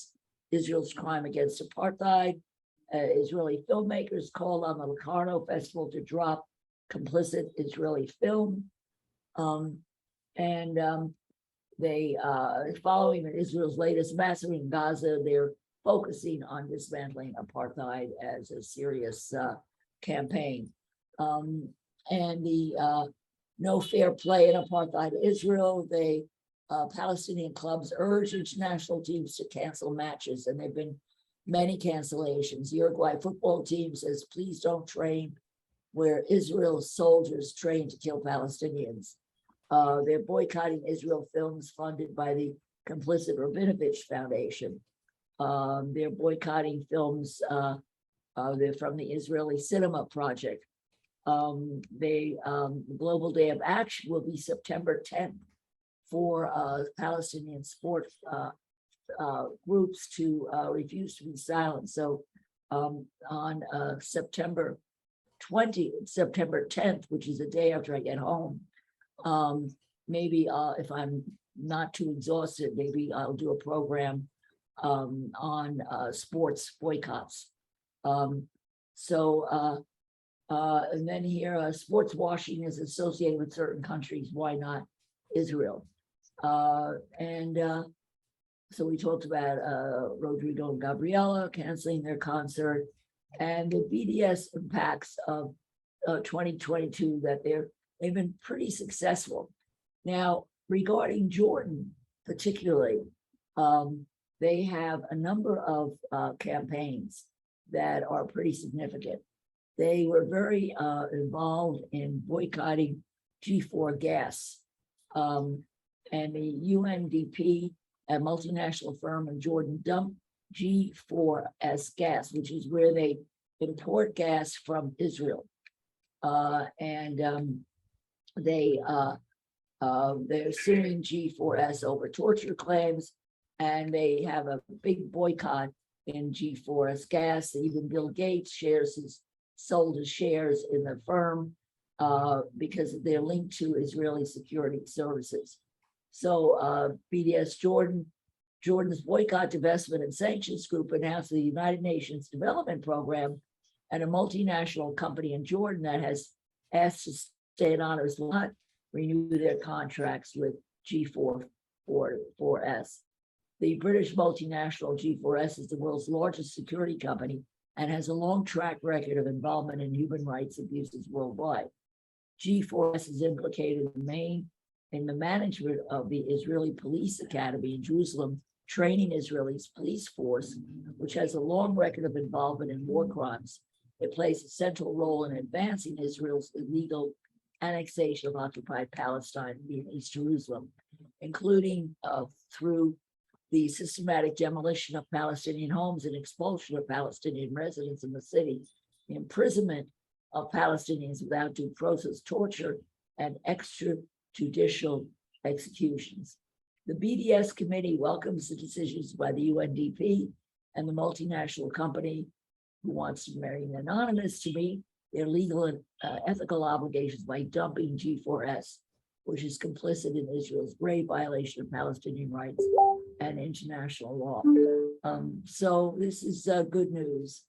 Israel's crime against apartheid. Israeli filmmakers called on the Locarno Festival to drop complicit Israeli film. They following Israel's latest massacre in Gaza, they're focusing on dismantling apartheid as a serious campaign. And the no fair play in apartheid Israel, Palestinian clubs urge international teams to cancel matches, and there have been many cancellations. Uruguay football team says, please don't train where Israel's soldiers train to kill Palestinians. They're boycotting Israel films funded by the complicit Rabinovich Foundation. They're boycotting films they're from the Israeli Cinema Project. The Global Day of Action will be September 10th for Palestinian sports groups to refuse to be silent. So on September 10th, which is the day after I get home, maybe if I'm not too exhausted, maybe I'll do a program on sports boycotts. And then here, sports washing is associated with certain countries. Why not Israel? So we talked about Rodrigo and Gabriela canceling their concert, and the BDS impacts of 2022 that they've been pretty successful. Now, regarding Jordan particularly, they have a number of campaigns that are pretty significant. They were very involved in boycotting G4 gas, and the UNDP, a multinational firm in Jordan, dumped G4S gas, which is where they import gas from Israel. They're suing G4S over torture claims, and they have a big boycott in G4S gas. Even Bill Gates sold his shares in the firm because they're linked to Israeli security services. So BDS Jordan's boycott, divestment, and sanctions group announced the United Nations Development Program and a multinational company in Jordan that has asked to stay on or not renew their contracts with G4S. The British multinational G4S is the world's largest security company and has a long track record of involvement in human rights abuses worldwide. G4S is implicated in the management of the Israeli Police Academy in Jerusalem, training Israel's police force, which has a long record of involvement in war crimes. It plays a central role in advancing Israel's illegal annexation of occupied Palestine in East Jerusalem, including through the systematic demolition of Palestinian homes and expulsion of Palestinian residents in the city, the imprisonment of Palestinians without due process, torture, and extrajudicial executions. The BDS committee welcomes the decisions by the UNDP and the multinational company who wants to remain anonymous to meet their legal and ethical obligations by dumping G4S, which is complicit in Israel's grave violation of Palestinian rights and international law. So this is good news.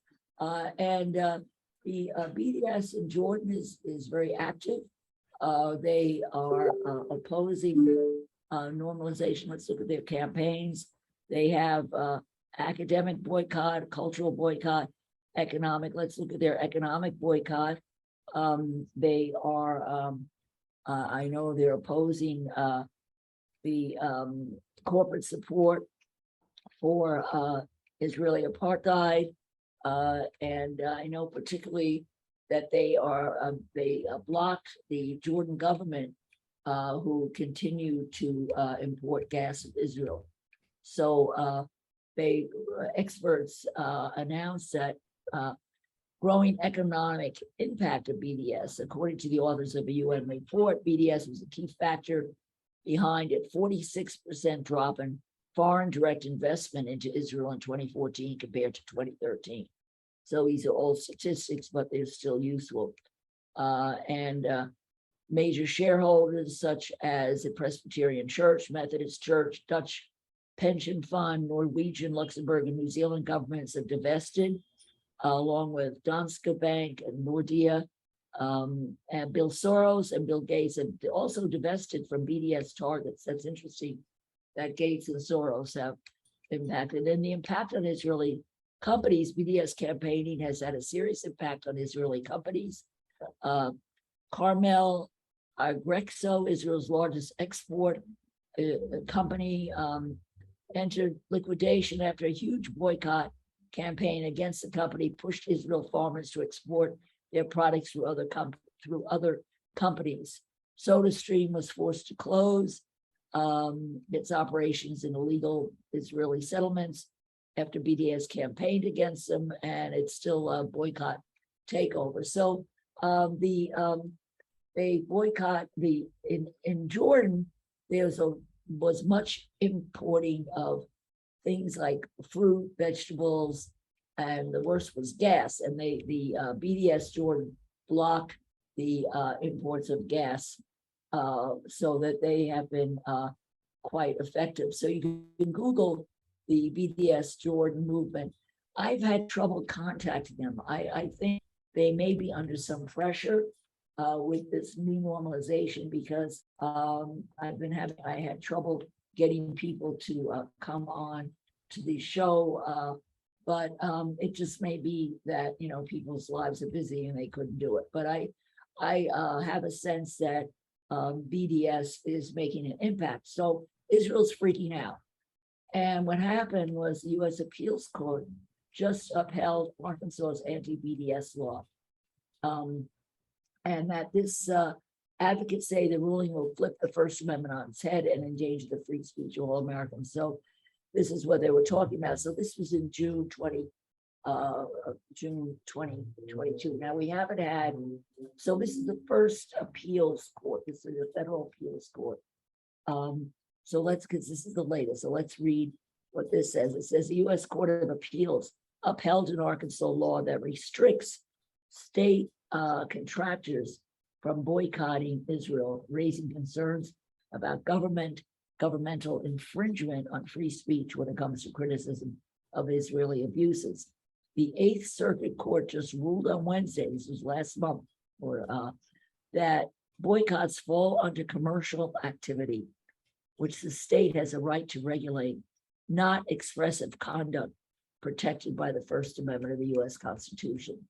The BDS in Jordan is very active. They are opposing normalization. Let's look at their campaigns. They have academic boycott, cultural boycott, economic. Let's look at their economic boycott. They are, I know they're opposing the corporate support for Israeli apartheid. And I know particularly that they blocked the Jordan government who continue to import gas of Israel. So experts announced that growing economic impact of BDS, according to the authors of a UN report, BDS was a key factor behind a 46% drop in foreign direct investment into Israel in 2014 compared to 2013. So these are old statistics, but they're still useful. Major shareholders such as the Presbyterian Church, Methodist Church, Dutch Pension Fund, Norwegian, Luxembourg, and New Zealand governments have divested, along with Danske Bank and Nordea, and Bill Soros and Bill Gates have also divested from BDS targets. That's interesting that Gates and Soros have impacted. And the impact on Israeli companies, BDS campaigning has had a serious impact on Israeli companies. Carmel Agrexo, Israel's largest export company, entered liquidation after a huge boycott campaign against the company pushed Israel farmers to export their products through other companies. SodaStream was forced to close its operations in illegal Israeli settlements after BDS campaigned against them, and it's still a boycott takeover. So they boycott in Jordan. Was much importing of things like fruit, vegetables, and the worst was gas. And the BDS Jordan blocked the imports of gas, so that they have been quite effective. So you can Google the BDS Jordan movement. I've had trouble contacting them. I think they may be under some pressure with this new normalization because I had trouble getting people to come on to the show, but it just may be that people's lives are busy and they couldn't do it. But I have a sense that BDS is making an impact. So Israel's freaking out. And what happened was the U.S. Appeals Court just upheld Arkansas's anti-BDS law. And that this advocates say the ruling will flip the First Amendment on its head and endanger the free speech of all Americans. So this is what they were talking about. So this was in June 2022. Now we haven't had, so this is the first appeals court. This is the federal appeals court. So because this is the latest. So let's read what this says. It says the U.S. Court of Appeals upheld an Arkansas law that restricts state contractors from boycotting Israel, raising concerns about governmental infringement on free speech when it comes to criticism of Israeli abuses. The Eighth Circuit Court just ruled on Wednesday, this was last month, that boycotts fall under commercial activity, which the state has a right to regulate, not expressive conduct protected by the First Amendment of the U.S. Constitution.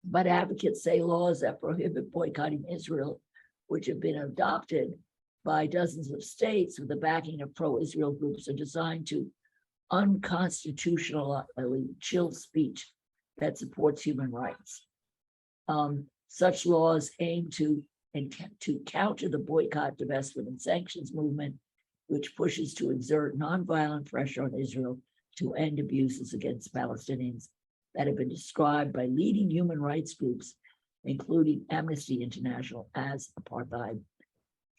But advocates say laws that prohibit boycotting Israel, which have been adopted by dozens of states with the backing of pro-Israel groups, are designed to unconstitutionally chill speech that supports human rights. Such laws aim to counter the boycott, divestment, and sanctions movement, which pushes to exert nonviolent pressure on Israel to end abuses against Palestinians that have been described by leading human rights groups, including Amnesty International, as apartheid.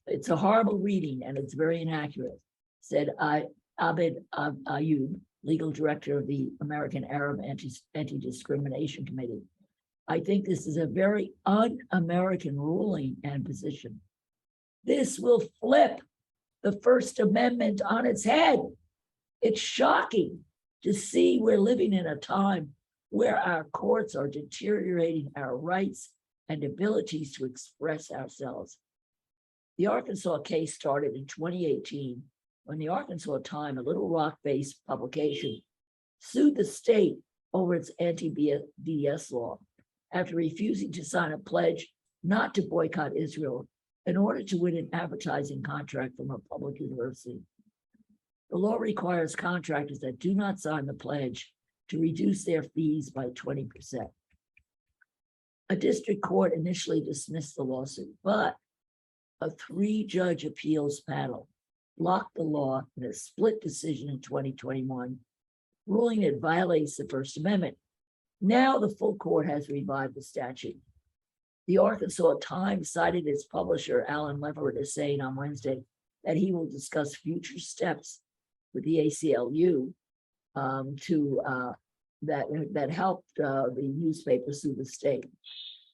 It's a horrible reading and it's very inaccurate, said Abed Ayub, legal director of the American Arab Anti-Discrimination Committee. I think this is a very un-American ruling and position. This will flip the First Amendment on its head. It's shocking to see we're living in a time where our courts are deteriorating our rights and abilities to express ourselves. The Arkansas case started in 2018 when the Arkansas Times, a Little Rock-based publication, sued the state over its anti-BDS law after refusing to sign a pledge not to boycott Israel in order to win an advertising contract from a public university. The law requires contractors that do not sign the pledge to reduce their fees by 20%. A district court initially dismissed the lawsuit, but a 3-judge appeals panel blocked the law in a split decision in 2021, ruling it violates the First Amendment. Now the full court has revived the statute. The Arkansas Times cited its publisher, Alan Leverett, as saying on Wednesday that he will discuss future steps with the ACLU that helped the newspaper sue the state.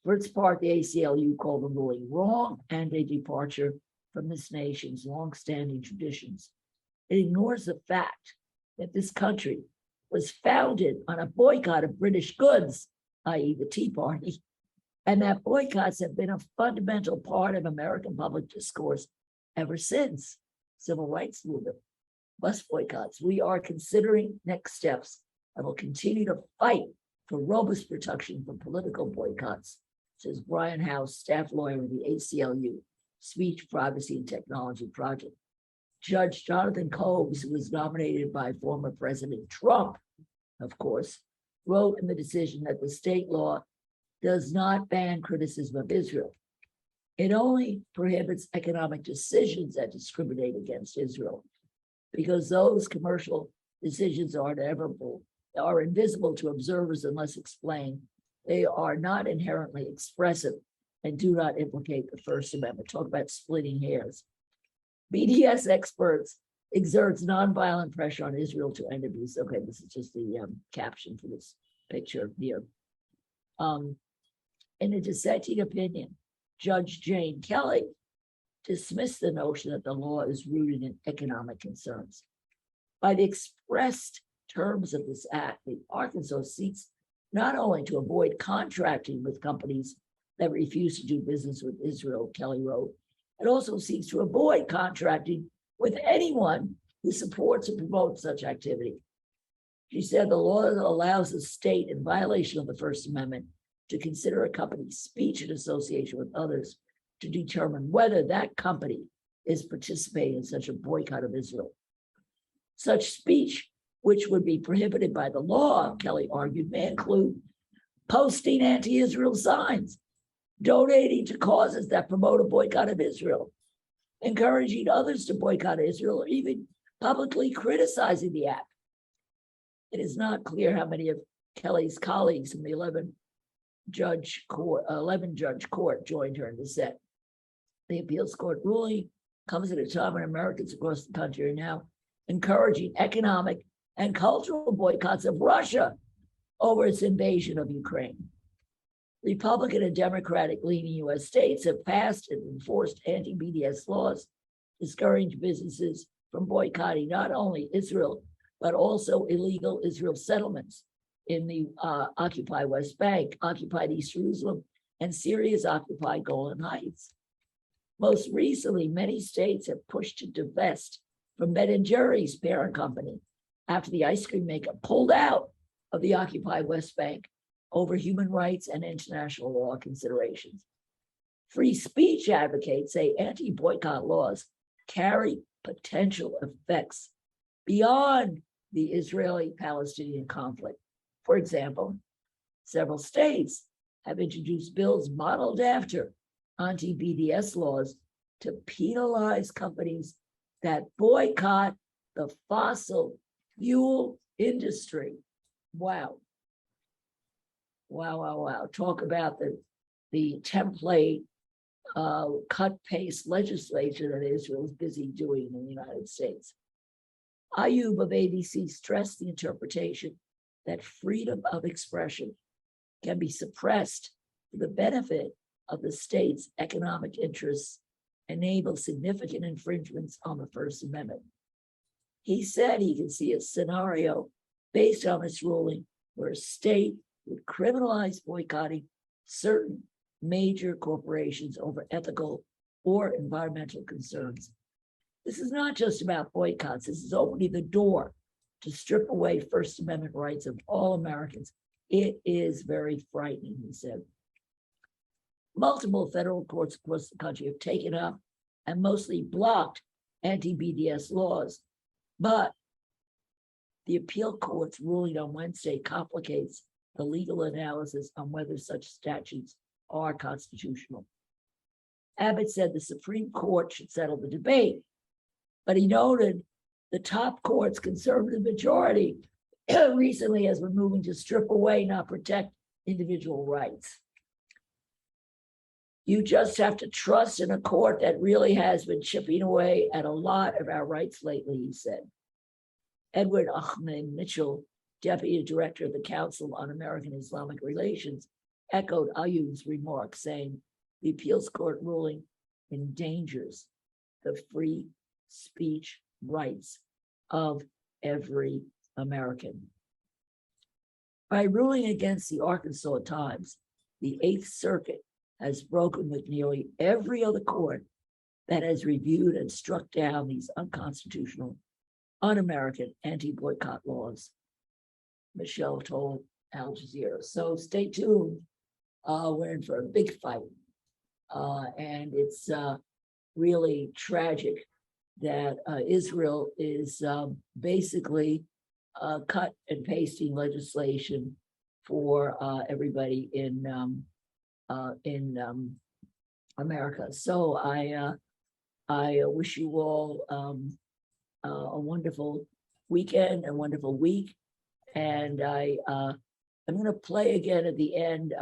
For its part, the ACLU called the ruling wrong and a departure from this nation's longstanding traditions. It ignores the fact that this country was founded on a boycott of British goods, i.e. the Tea Party, and that boycotts have been a fundamental part of American public discourse ever since civil rights movement. Bus boycotts. We are considering next steps and will continue to fight for robust protection from political boycotts, says Brian House, staff lawyer with the ACLU Speech, Privacy, and Technology Project. Judge Jonathan Combs, who was nominated by former President Trump, of course, wrote in the decision that the state law does not ban criticism of Israel. It only prohibits economic decisions that discriminate against Israel, because those commercial decisions are invisible to observers unless explained. They are not inherently expressive and do not implicate the First Amendment. Talk about splitting hairs. BDS experts exerts nonviolent pressure on Israel to end abuse. Okay, this is just the caption for this picture here. In a dissenting opinion, Judge Jane Kelly dismissed the notion that the law is rooted in economic concerns. By the expressed terms of this act, the Arkansas seeks not only to avoid contracting with companies that refuse to do business with Israel, Kelly wrote, it also seeks to avoid contracting with anyone who supports or promotes such activity. She said the law allows the state, in violation of the First Amendment, to consider a company's speech in association with others to determine whether that company is participating in such a boycott of Israel. Such speech, which would be prohibited by the law, Kelly argued, may include posting anti-Israel signs, donating to causes that promote a boycott of Israel, encouraging others to boycott Israel, or even publicly criticizing the act. It is not clear how many of Kelly's colleagues in the 11-judge court joined her in dissent. The appeals court ruling comes at a time when Americans across the country are now encouraging economic and cultural boycotts of Russia over its invasion of Ukraine. Republican and Democratic-leaning U.S. states have passed and enforced anti-BDS laws, discouraging businesses from boycotting not only Israel, but also illegal Israel settlements in the occupied West Bank, occupied East Jerusalem, and Syria's occupied Golan Heights. Most recently, many states have pushed to divest from Ben & Jerry's parent company after the ice cream maker pulled out of the occupied West Bank over human rights and international law considerations. Free speech advocates say anti-boycott laws carry potential effects beyond the Israeli-Palestinian conflict. For example, several states have introduced bills modeled after anti-BDS laws to penalize companies that boycott the fossil fuel industry. Wow. Wow, wow, wow. Talk about the template cut-paste legislation that Israel is busy doing in the United States. Ayub of ABC stressed the interpretation that freedom of expression can be suppressed for the benefit of the state's economic interests, enable significant infringements on the First Amendment. He said he can see a scenario based on this ruling where a state would criminalize boycotting certain major corporations over ethical or environmental concerns. This is not just about boycotts. This is opening the door to strip away First Amendment rights of all Americans. It is very frightening, he said. Multiple federal courts across the country have taken up and mostly blocked anti-BDS laws, but the appeal court's ruling on Wednesday complicates the legal analysis on whether such statutes are constitutional. Abbott said the Supreme Court should settle the debate, but he noted the top court's conservative majority recently has been moving to strip away, not protect individual rights. You just have to trust in a court that really has been chipping away at a lot of our rights lately, he said. Edward Ahmed Mitchell, Deputy Director of the Council on American Islamic Relations, echoed Ayub's remarks, saying the appeals court ruling endangers the free speech rights of every American. By ruling against the Arkansas Times, the Eighth Circuit has broken with nearly every other court that has reviewed and struck down these unconstitutional, un-American anti-boycott laws, Michelle told Al Jazeera. So stay tuned. We're in for a big fight. And it's really tragic that Israel is basically cut and pasting legislation for everybody in America. So I wish you all a wonderful weekend, a wonderful week, and I'm going to play again at the end.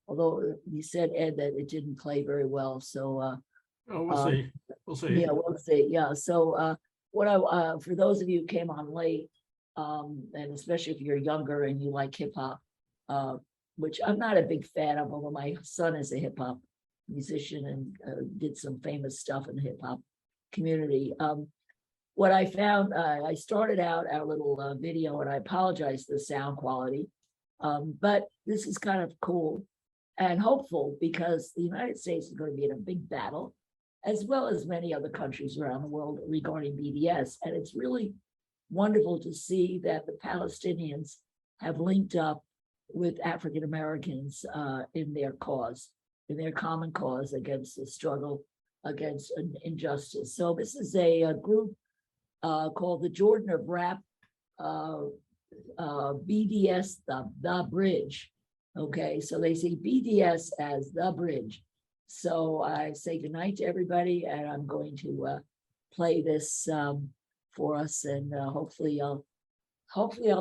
Although you said, Ed, that it didn't play very well, so we'll see. We'll see. Yeah, we'll see. Yeah. So what I for those of you who came on late, and especially if you're younger and you like hip hop, which I'm not a big fan of, although my son is a hip hop musician and did some famous stuff in the hip hop community. What I found, I started out our little video, and I apologize for the sound quality, but this is kind of cool and hopeful because the United States is going to be in a big battle, as well as many other countries around the world regarding BDS. And it's really wonderful to see that the Palestinians have linked up with African Americans in their cause, in their common cause against the struggle against injustice. So this is a group called the Jordan of Rap, BDS The Bridge. Okay, so they say BDS as The Bridge. So I say goodnight to everybody, and I'm going to play this for us, and hopefully I'll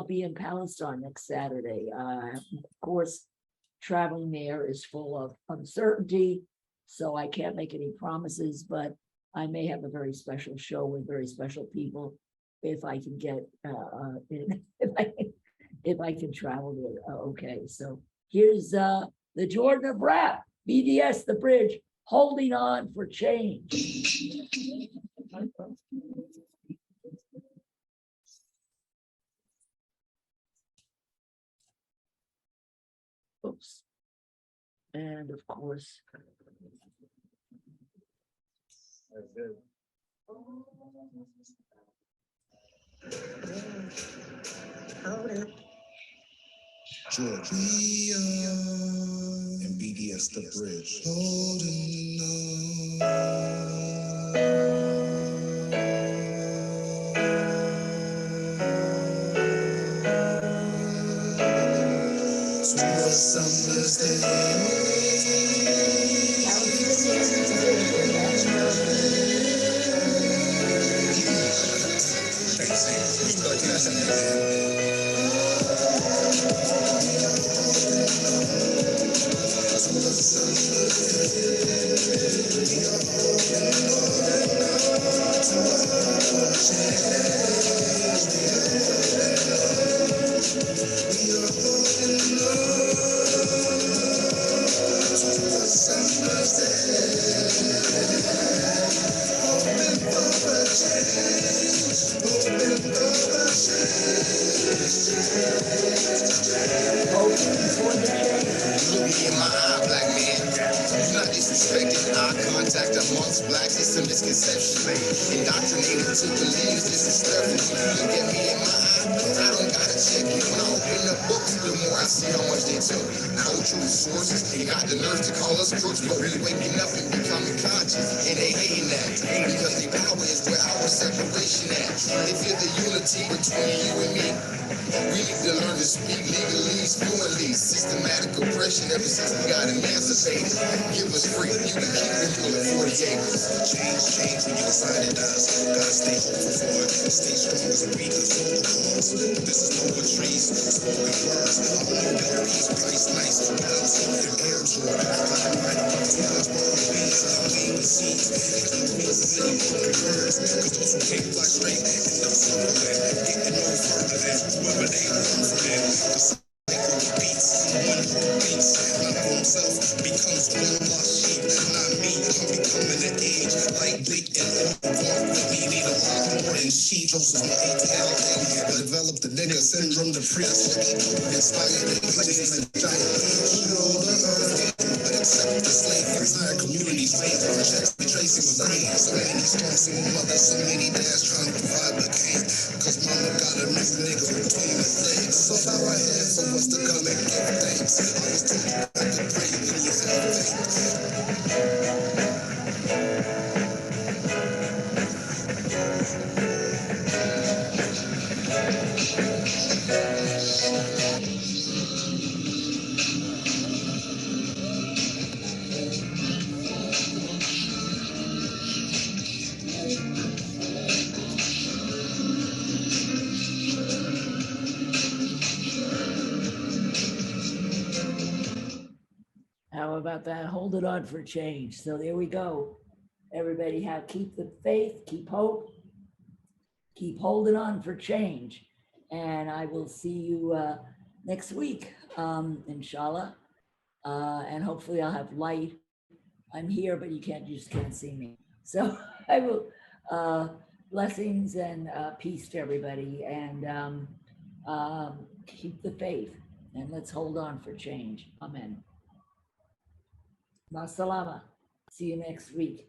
be in Palestine next Saturday. Of course, traveling there is full of uncertainty, so I can't make any promises, but I may have a very special show with very special people if I can get if I can travel there. Okay, so here's the Jordan of Rap, BDS The Bridge, holding on for change. Oops. And of course, Georgia and BDS The Bridge. Holding to a summer's day. contact amongst blacks is a misconception. Indoctrinated to believe this is stuff. When you look at me in my eye, I don't gotta check you. When I open the books, the more I see how much they took. Cultural sources, they got the nerve to call us crooks, but we waking up and becoming conscious, and they hating that because their power is where our separation at. They feel the unity between you and me. We need to learn to speak legalese, fluently. Systematic oppression ever since we got emancipated. Give us free, you can keep it full of 40 acres. Change when you decide it does. Gotta stay hopeful for it. Stay strong as a beat of vocal calls. This is poetry's spoken words. All the peace, price, nice. Palestinian and Jordan. Right about the times, but the beats, we ain't the seeds. It keeps me as a city broken birds. Cause those who can't fly straight end up somewhere. Getting no further than whoever they come from. The cycle repeats. One who beats. Not for himself becomes one lost sheep. Not me, I'm becoming an age like bleak and walk with me. Need a lot more than she. Joseph's my ATL thing. Develop the nigga syndrome, the priest. Inspired in places and giant. Show the earth. But accept the slave. Entire communities wait for checks. We tracing the brain. So many storms, so mother, so many dads trying to provide the cane. Cause mama got a new nigga between his legs. So bow our heads, so what's to come and give thanks. I was told you got to pray when you have faith. How about that? Hold it on for change. So there we go. Everybody have keep the faith, keep hope, keep holding on for change. And I will see you next week, inshallah. And hopefully I'll have light. I'm here, but you just can't see me. So I will, blessings and peace to everybody, and keep the faith, and let's hold on for change. Amen. Ma salama. See you next week.